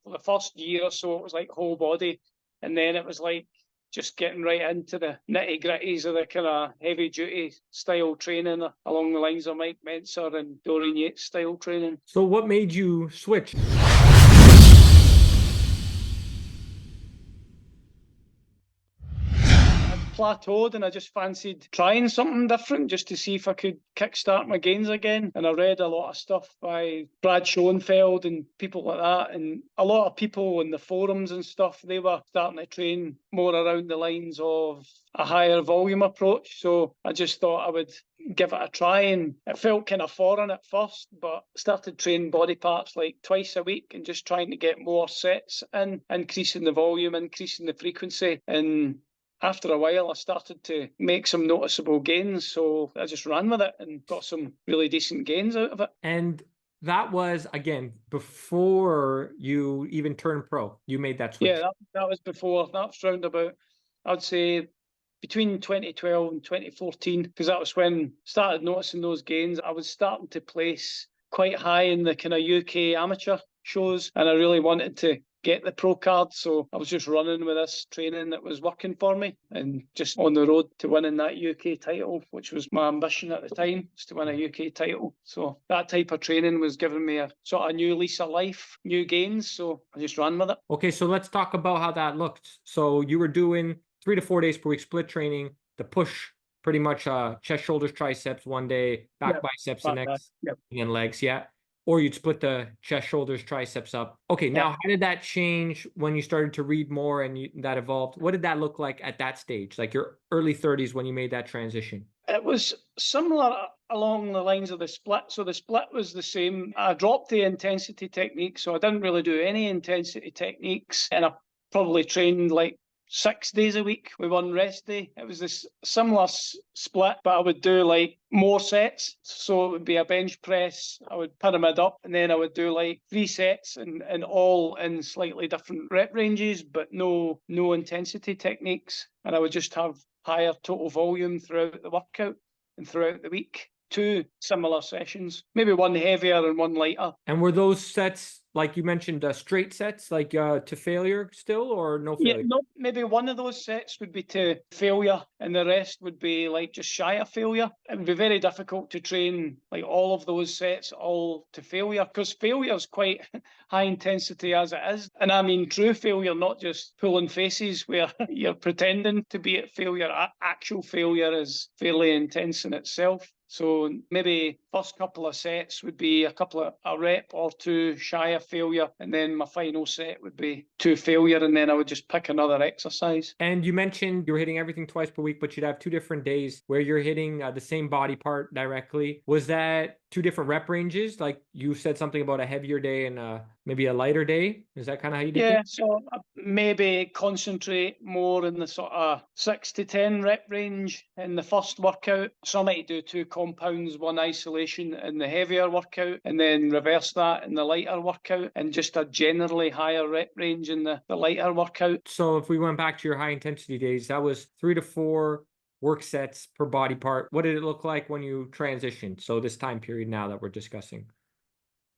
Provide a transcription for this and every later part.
for the first year or so, it was like whole body. And then it was like just getting right into the nitty gritties of the kind of heavy duty style training along the lines of Mike Mentzer and Dorian Yates style training. So what made you switch? Plateaued, and I just fancied trying something different just to see if I could kickstart my gains again. And I read a lot of stuff by Brad Schoenfeld and people like that, and a lot of people in the forums and stuff, they were starting to train more around the lines of a higher volume approach. So I just thought I would give it a try, and it felt kind of foreign at first, but started training body parts like twice a week and just trying to get more sets in, increasing the volume, increasing the frequency. And after a while, I started to make some noticeable gains. So I just ran with it and got some really decent gains out of it. And that was, again, before you even turned pro. You made that switch. Yeah, that was before. That was round about, I'd say, between 2012 and 2014, because that was when I started noticing those gains. I was starting to place quite high in the kind of UK amateur shows, and I really wanted to get the pro card. So I was just running with this training that was working for me and just on the road to winning that UK title, which was my ambition at the time, was to win a UK title. So that type of training was giving me a sort of new lease of life, new gains. So I just ran with it. Okay, so let's talk about how that looked. So you were doing 3 to 4 days per week split training, the push, pretty much chest, shoulders, triceps one day, back biceps the next, and then legs, yeah. Or you'd split the chest, shoulders, triceps up. Okay, now how did that change when you started to read more and that evolved? What did that look like at that stage, like your early 30s when you made that transition? It was similar along the lines of the split. So the split was the same. I dropped the intensity technique, so I didn't really do any intensity techniques, and I probably trained like 6 days a week with one rest day. It was this similar split, but I would do like more sets. So it would be a bench press, I would pyramid up, and then I would do like 3 sets and all in slightly different rep ranges, but no intensity techniques. And I would just have higher total volume throughout the workout and throughout the week. 2 similar sessions, maybe one heavier and one lighter. And were those sets, like you mentioned, straight sets, like to failure still, or no failure? Yeah, maybe one of those sets would be to failure and the rest would be like just shy of failure. It would be very difficult to train like all of those sets all to failure, because failure is quite high intensity as it is. And I mean true failure, not just pulling faces where you're pretending to be at failure. Actual failure is fairly intense in itself. So maybe first couple of sets would be a rep or 2 shy of failure, and then my final set would be 2 failure, and then I would just pick another exercise. And you mentioned you were hitting everything twice per week, but you'd have 2 different days where you're hitting the same body part directly. Was that 2 different rep ranges? Like you said something about a heavier day and maybe a lighter day. Is that kind of how you did it? Yeah, so maybe concentrate more in the sort of 6 to 10 rep range in the first workout. So I might do 2 compounds, 1 isolation in the heavier workout, and then reverse that in the lighter workout, and just a generally higher rep range in the lighter workout. So if we went back to your high intensity days, that was 3 to 4 work sets per body part. What did it look like when you transitioned? So this time period now that we're discussing.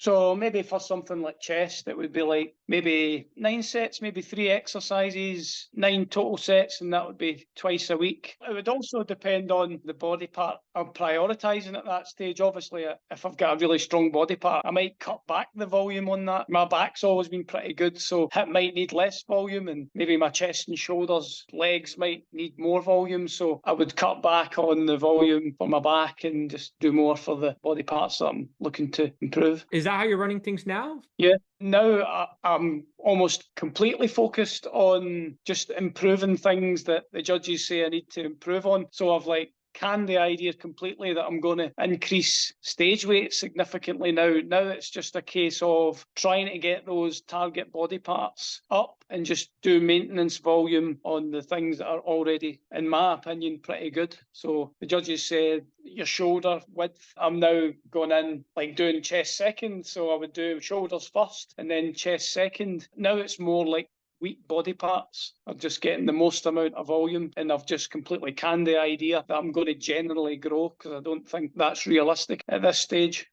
So maybe for something like chest, it would be like maybe 9 sets, maybe 3 exercises, 9 total sets, and that would be twice a week. It would also depend on the body part I'm prioritising at that stage. Obviously, if I've got a really strong body part, I might cut back the volume on that. My back's always been pretty good, so hip might need less volume, and maybe my chest and shoulders, legs might need more volume. So I would cut back on the volume for my back and just do more for the body parts that I'm looking to improve. Is that how you're running things now? Yeah. Now I'm almost completely focused on just improving things that the judges say I need to improve on. So I've like canned the idea completely that I'm going to increase stage weight significantly now. Now it's just a case of trying to get those target body parts up and just do maintenance volume on the things that are already, in my opinion, pretty good. So the judges said your shoulder width, I'm now going in like doing chest second. So I would do shoulders first and then chest second. Now it's more like weak body parts are just getting the most amount of volume, and I've just completely canned the idea that I'm going to generally grow, because I don't think that's realistic at this stage.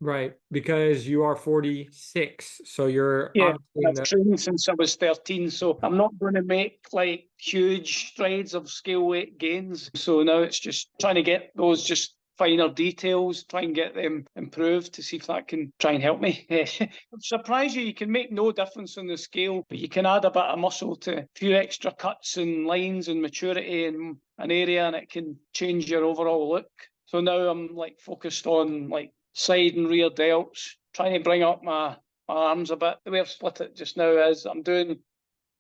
Right, because you are 46, so you're Yeah, obviously in I've the trained since I was 13, so I'm not going to make like huge strides of scale weight gains. So now it's just trying to get those just finer details, try and get them improved to see if that can try and help me. I'm surprised you can make no difference on the scale, but you can add a bit of muscle to a few extra cuts and lines and maturity in an area, and it can change your overall look. So now I'm like focused on like side and rear delts, trying to bring up my arms a bit. The way I've split it just now is I'm doing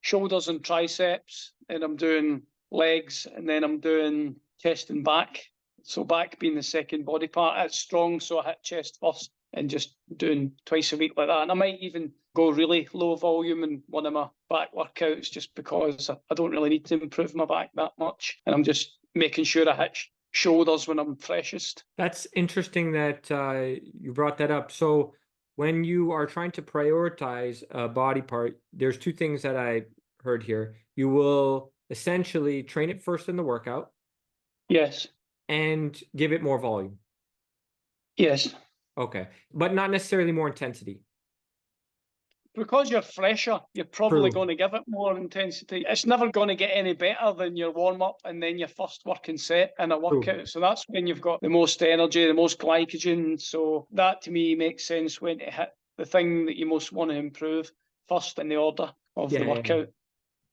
shoulders and triceps, and I'm doing legs, and then I'm doing chest and back. So back being the second body part, it's strong, so I hit chest first and just doing twice a week like that. And I might even go really low volume in one of my back workouts just because I don't really need to improve my back that much. And I'm just making sure I hit shoulders when I'm freshest. That's interesting that you brought that up. So when you are trying to prioritize a body part, there's two things that I heard here. You will essentially train it first in the workout. Yes. And give it more volume. Yes. Okay, but not necessarily more intensity. Because you're fresher, you're probably True. going to give it more intensity. It's never going to get any better than your warm up and then your first working set in a workout. True. So that's when you've got the most energy, the most glycogen. So that to me makes sense when to hit the thing that you most want to improve first in the order of the workout.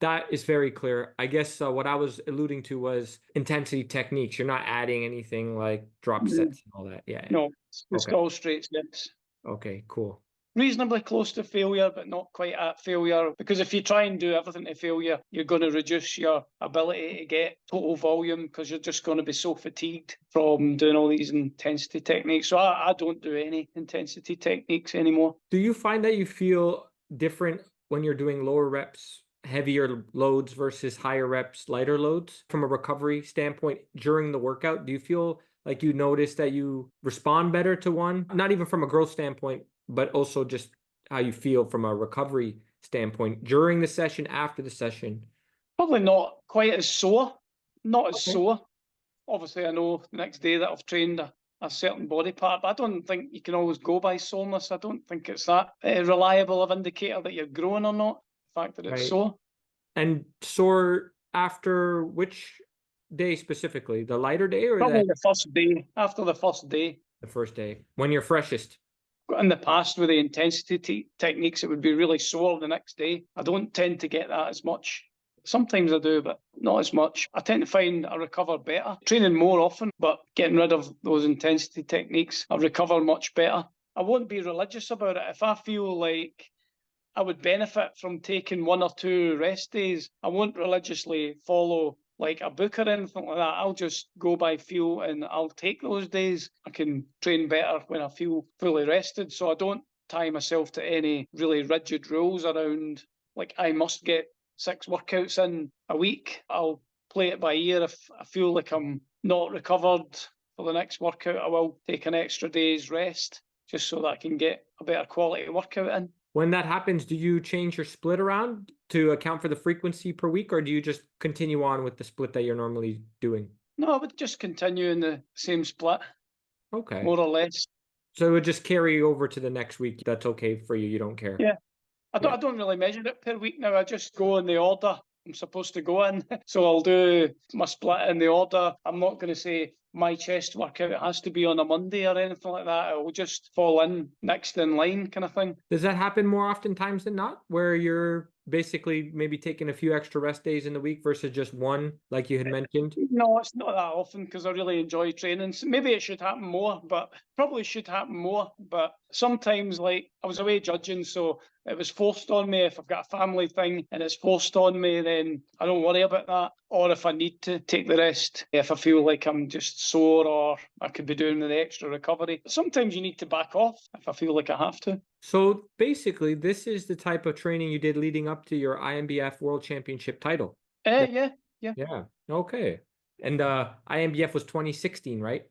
That is very clear. I guess what I was alluding to was intensity techniques. You're not adding anything like drop sets and all that. Yeah. No, it's Okay. all straight sets. Okay, cool. Reasonably close to failure, but not quite at failure. Because if you try and do everything to failure, you're going to reduce your ability to get total volume because you're just going to be so fatigued from doing all these intensity techniques. So I don't do any intensity techniques anymore. Do you find that you feel different when you're doing lower reps, heavier loads versus higher reps, lighter loads from a recovery standpoint during the workout? Do you feel like you notice that you respond better to one, not even from a growth standpoint, but also just how you feel from a recovery standpoint during the session, after the session? Probably not quite as sore, not as Okay. sore. Obviously, I know the next day that I've trained a certain body part, but I don't think you can always go by soreness. I don't think it's that reliable of indicator that you're growing or not, the fact that it's sore. And sore after which day specifically? The lighter day or Probably the first day, after the first day. the first day? When you're freshest? In the past, with the intensity techniques, it would be really sore the next day. I don't tend to get that as much. Sometimes I do, but not as much. I tend to find I recover better, training more often, but getting rid of those intensity techniques, I recover much better. I won't be religious about it. If I feel like I would benefit from taking 1 or 2 rest days, I won't religiously follow like a book or anything like that. I'll just go by feel and I'll take those days. I can train better when I feel fully rested. So I don't tie myself to any really rigid rules around like I must get 6 workouts in a week. I'll play it by ear. If I feel like I'm not recovered for the next workout, I will take an extra day's rest just so that I can get a better quality workout in. When that happens, do you change your split around to account for the frequency per week, or do you just continue on with the split that you're normally doing? No, I would just continue in the same split. Okay. More or less. So it would just carry over to the next week. That's okay for you. You don't care. Yeah. I don't really measure it per week now. I just go in the order I'm supposed to go in. So I'll do my split in the order. I'm not going to say my chest workout has to be on a Monday or anything like that. It will just fall in next in line kind of thing. Does that happen more oftentimes than not, where you're basically maybe taking a few extra rest days in the week versus just one, like you had mentioned? No, it's not that often because I really enjoy training. So maybe it should happen more, but probably should happen more. But sometimes, like, I was away judging, so it was forced on me. If I've got a family thing and it's forced on me, then I don't worry about that. Or if I need to take the rest, if I feel like I'm just sore or I could be doing the extra recovery. Sometimes you need to back off if I feel like I have to. So basically, this is the type of training you did leading up to your IMBF World Championship title. Yeah. Yeah. Okay. And IMBF was 2016, right?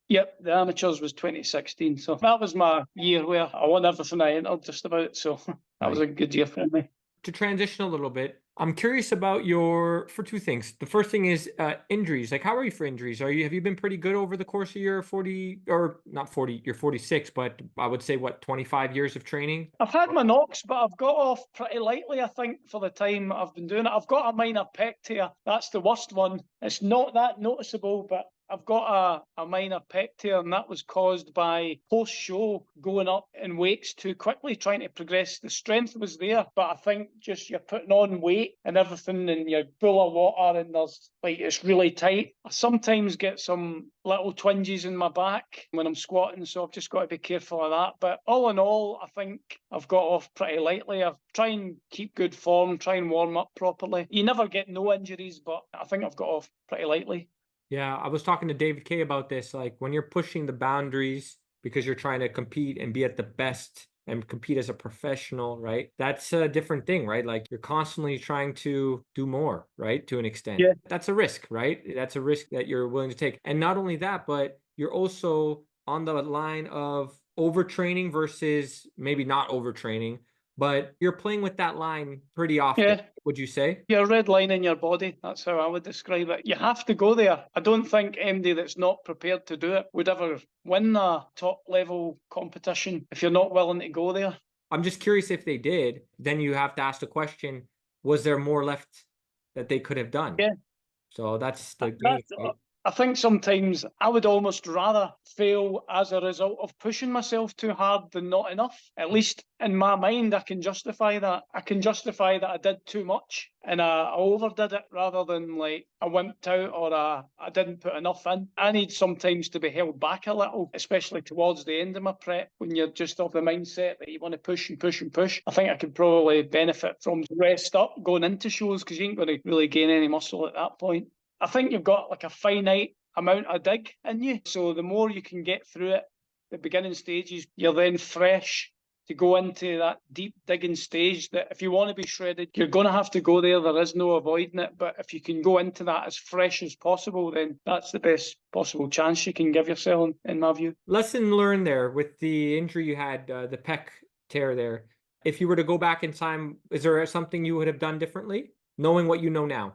Yep, the amateurs was 2016. So that was my year where I won everything I entered just about. So that was a good year for me. To transition a little bit, I'm curious about for two things. The first thing is injuries. Like, how are you for injuries? Have you been pretty good over the course of your 40, or not 40, you're 46, but I would say what, 25 years of training? I've had my knocks, but I've got off pretty lightly, I think, for the time I've been doing it. I've got a minor pec tear. That's the worst one. It's not that noticeable, but I've got a minor pec tear, and that was caused by post-show going up in weights too quickly, trying to progress. The strength was there, but I think just you're putting on weight and everything, and you're full of water, and it's really tight. I sometimes get some little twinges in my back when I'm squatting, so I've just got to be careful of that. But all in all, I think I've got off pretty lightly. I've try and keep good form, try and warm up properly. You never get no injuries, but I think I've got off pretty lightly. Yeah, I was talking to David Kay about this. Like, when you're pushing the boundaries because you're trying to compete and be at the best and compete as a professional, right? That's a different thing, right? Like, you're constantly trying to do more, right? To an extent. Yeah. That's a risk, right? That's a risk that you're willing to take. And not only that, but you're also on the line of overtraining versus maybe not overtraining, but you're playing with that line pretty often. Yeah. Would you say? You're red line in your body. That's how I would describe it. You have to go there. I don't think anybody that's not prepared to do it would ever win a top level competition if you're not willing to go there. I'm just curious if they did, then you have to ask the question, was there more left that they could have done? Yeah. So that's the game, right? I think sometimes I would almost rather fail as a result of pushing myself too hard than not enough. At least in my mind, I can justify that. I can justify that I did too much and I overdid it rather than like I wimped out or I didn't put enough in. I need sometimes to be held back a little, especially towards the end of my prep when you're just of the mindset that you want to push and push and push. I think I could probably benefit from rest up going into shows because you ain't going to really gain any muscle at that point. I think you've got like a finite amount of dig in you. So the more you can get through it, the beginning stages, you're then fresh to go into that deep digging stage that if you want to be shredded, you're going to have to go there. There is no avoiding it. But if you can go into that as fresh as possible, then that's the best possible chance you can give yourself, in my view. Lesson learned there with the injury you had, the pec tear there. If you were to go back in time, is there something you would have done differently, knowing what you know now?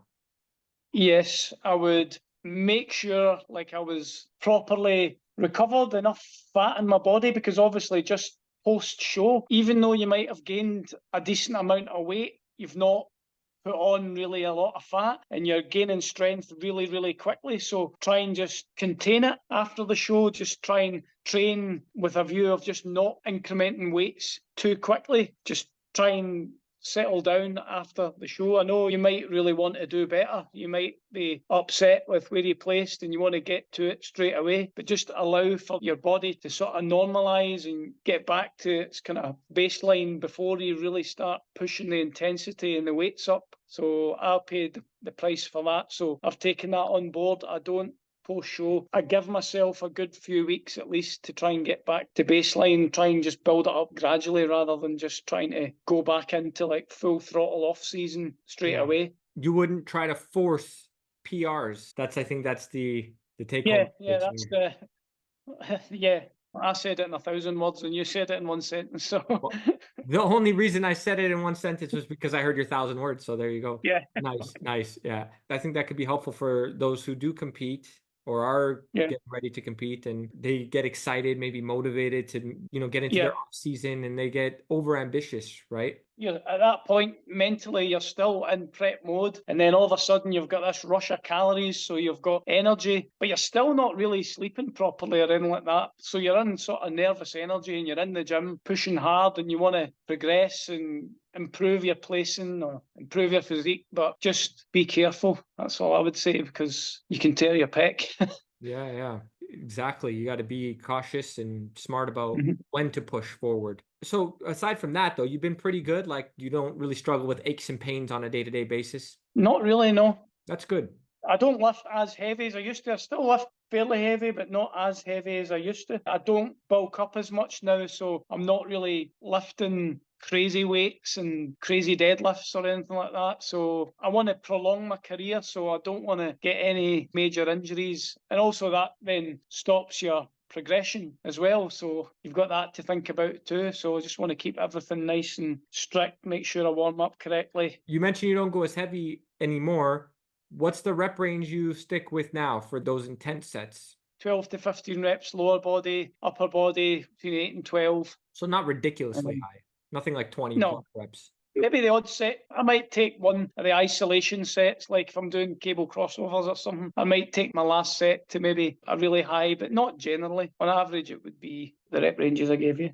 Yes, I would make sure like I was properly recovered, enough fat in my body, because obviously just post-show, even though you might have gained a decent amount of weight, you've not put on really a lot of fat and you're gaining strength really, really quickly. So try and just contain it after the show. Just try and train with a view of just not incrementing weights too quickly. Just try and settle down after the show. I know you might really want to do better. You might be upset with where you placed and you want to get to it straight away, but just allow for your body to sort of normalize and get back to its kind of baseline before you really start pushing the intensity and the weights up. So I paid the price for that. So I've taken that on board. I don't post-show. I give myself a good few weeks at least to try and get back to baseline, try and just build it up gradually rather than just trying to go back into like full throttle off season straight away. You wouldn't try to force PRs. I think that's the take home. Yeah, that's the yeah. I said it in 1,000 words and you said it in one sentence. So well, the only reason I said it in one sentence was because I heard your 1,000 words. So there you go. Yeah. Nice. Yeah. I think that could be helpful for those who do compete or are getting ready to compete, and they get excited, maybe motivated to, get into their off season, and they get over ambitious, right? At that point, mentally, you're still in prep mode. And then all of a sudden, you've got this rush of calories. So you've got energy, but you're still not really sleeping properly or anything like that. So you're in sort of nervous energy and you're in the gym pushing hard and you want to progress and improve your placing or improve your physique. But just be careful. That's all I would say, because you can tear your pec. Yeah. Exactly. You got to be cautious and smart about when to push forward. So aside from that, though, you've been pretty good. Like, you don't really struggle with aches and pains on a day-to-day basis? Not really, no. That's good. I don't lift as heavy as I used to. I still lift fairly heavy, but not as heavy as I used to. I don't bulk up as much now, so I'm not really lifting crazy weights and crazy deadlifts or anything like that. So I want to prolong my career, so I don't want to get any major injuries. And also that then stops your progression as well. So you've got that to think about too. So I just want to keep everything nice and strict, make sure I warm up correctly. You mentioned you don't go as heavy anymore. What's the rep range you stick with now for those intense sets? 12 to 15 reps, lower body, upper body, between 8 and 12. So not ridiculously high. Nothing like 20 No. plus reps. Maybe the odd set. I might take one of the isolation sets, like if I'm doing cable crossovers or something. I might take my last set to maybe a really high, but not generally. On average, it would be the rep ranges I gave you.